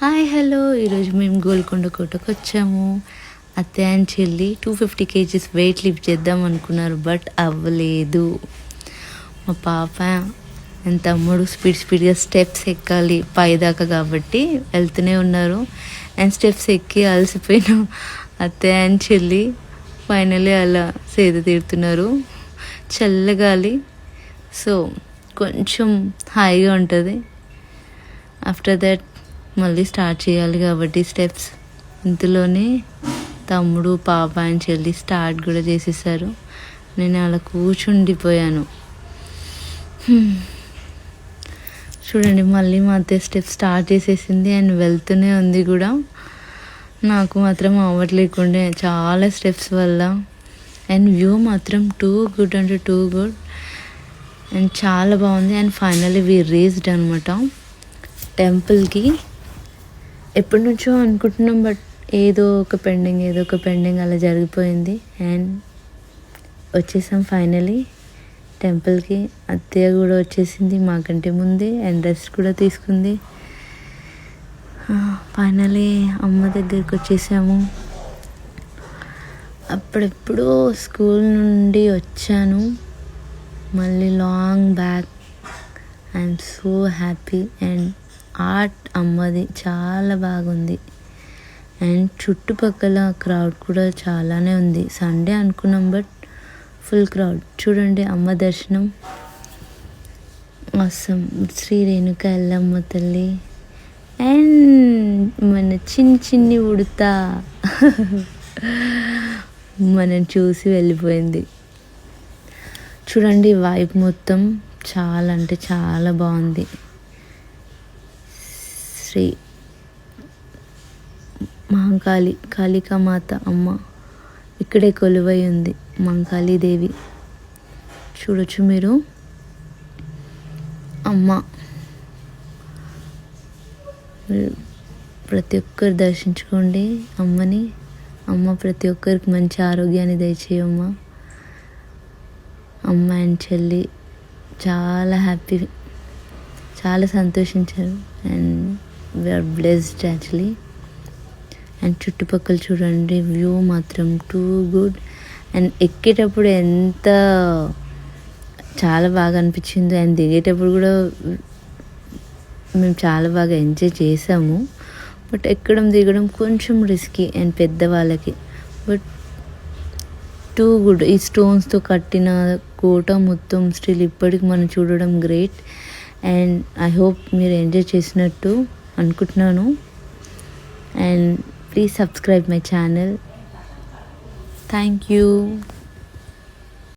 Hi hello, ఈరోజు మేము గోల్కొండ కోటకు వచ్చాము. అత్తయ్య అండ్ చెల్లి 250 kgs వెయిట్ లిఫ్ట్ చేద్దాం అనుకున్నారు, బట్ అవ్వలేదు. మా పాప అండ్ తమ్ముడు స్పీడ్గా స్టెప్స్ ఎక్కాలి పైదాకా కాబట్టి వెళ్తూనే ఉన్నారు. అండ్ స్టెప్స్ ఎక్కి అలసిపోయినాం. అత్తయ్య అండ్ చెల్లి ఫైనల్లీ అలా సేద తీరుతున్నారు. చల్లగాలి, సో కొంచెం హాయిగా ఉంటుంది. ఆఫ్టర్ దట్ మళ్ళీ స్టార్ట్ చేయాలి కాబట్టి స్టెప్స్. ఇంతలోనే తమ్ముడు పాప అండ్ చెల్లి స్టార్ట్ కూడా చేసేసారు. నేను అలా కూర్చుండిపోయాను. చూడండి, మళ్ళీ మా అత్తయ్య స్టెప్ స్టార్ట్ చేసేసింది అండ్ వెళ్తూనే ఉంది కూడా. నాకు మాత్రం అవ్వట్లేకుండే చాలా స్టెప్స్ వల్ల. అండ్ వ్యూ మాత్రం టూ గుడ్ అంటే టూ గుడ్ అండ్ చాలా బాగుంది. అండ్ ఫైనల్లీ వి రీచ్డ్ అనమాట టెంపుల్కి. ఎప్పటి నుంచో అనుకుంటున్నాం, బట్ ఏదో ఒక పెండింగ్ అలా జరిగిపోయింది. అండ్ వచ్చేసాం ఫైనలీ టెంపుల్కి. అత్తయ్య కూడా వచ్చేసింది మాకంటే ముందే అండ్ రెస్ట్ కూడా తీసుకుంది. ఫైనలీ అమ్మ దగ్గరికి వచ్చేసాము. అప్పుడెప్పుడో స్కూల్ నుండి వచ్చాను, మళ్ళీ long back. I'm so happy. And art అమ్మది చాలా బాగుంది. అండ్ చుట్టుపక్కల క్రౌడ్ కూడా చాలానే ఉంది. సండే అనుకున్నాం, బట్ ఫుల్ క్రౌడ్. చూడండి, అమ్మ దర్శనం అవసరం. శ్రీ రేణుక ఎల్లమ్మ తల్లి అండ్ మన చిన్ని ఉడతా మనం చూసి వెళ్ళిపోయింది. చూడండి, వైబ్ మొత్తం చాలా అంటే చాలా బాగుంది. శ్రీ మహంకాళి కాళికామాత అమ్మ ఇక్కడే కొలువై ఉంది. మహంకాళీదేవి చూడొచ్చు మీరు. అమ్మ ప్రతి ఒక్కరు దర్శించుకోండి అమ్మని. అమ్మ ప్రతి ఒక్కరికి మంచి ఆరోగ్యాన్ని దయచేయమ్మ. అమ్మ అండ్ చెల్లి చాలా హ్యాపీ, చాలా సంతోషించారు. And we're blessed actually. And చుట్టుపక్కల చూడండి, వ్యూ మాత్రం టూ గుడ్. అండ్ ఎక్కేటప్పుడు ఎంత చాలా బాగా అనిపించింది. అండ్ దిగేటప్పుడు కూడా మేము చాలా బాగా ఎంజాయ్ చేసాము. బట్ ఎక్కడం దిగడం కొంచెం రిస్కీ అండ్ పెద్దవాళ్ళకి, బట్ టూ గుడ్. ఈ స్టోన్స్తో కట్టిన కోట మొత్తం స్టిల్ ఇప్పటికి మనం చూడడం గ్రేట్. అండ్ ఐ హోప్ మీరు ఎంజాయ్ చేసినట్టు అనుకుంటున్నాను. And please subscribe my channel. Thank you.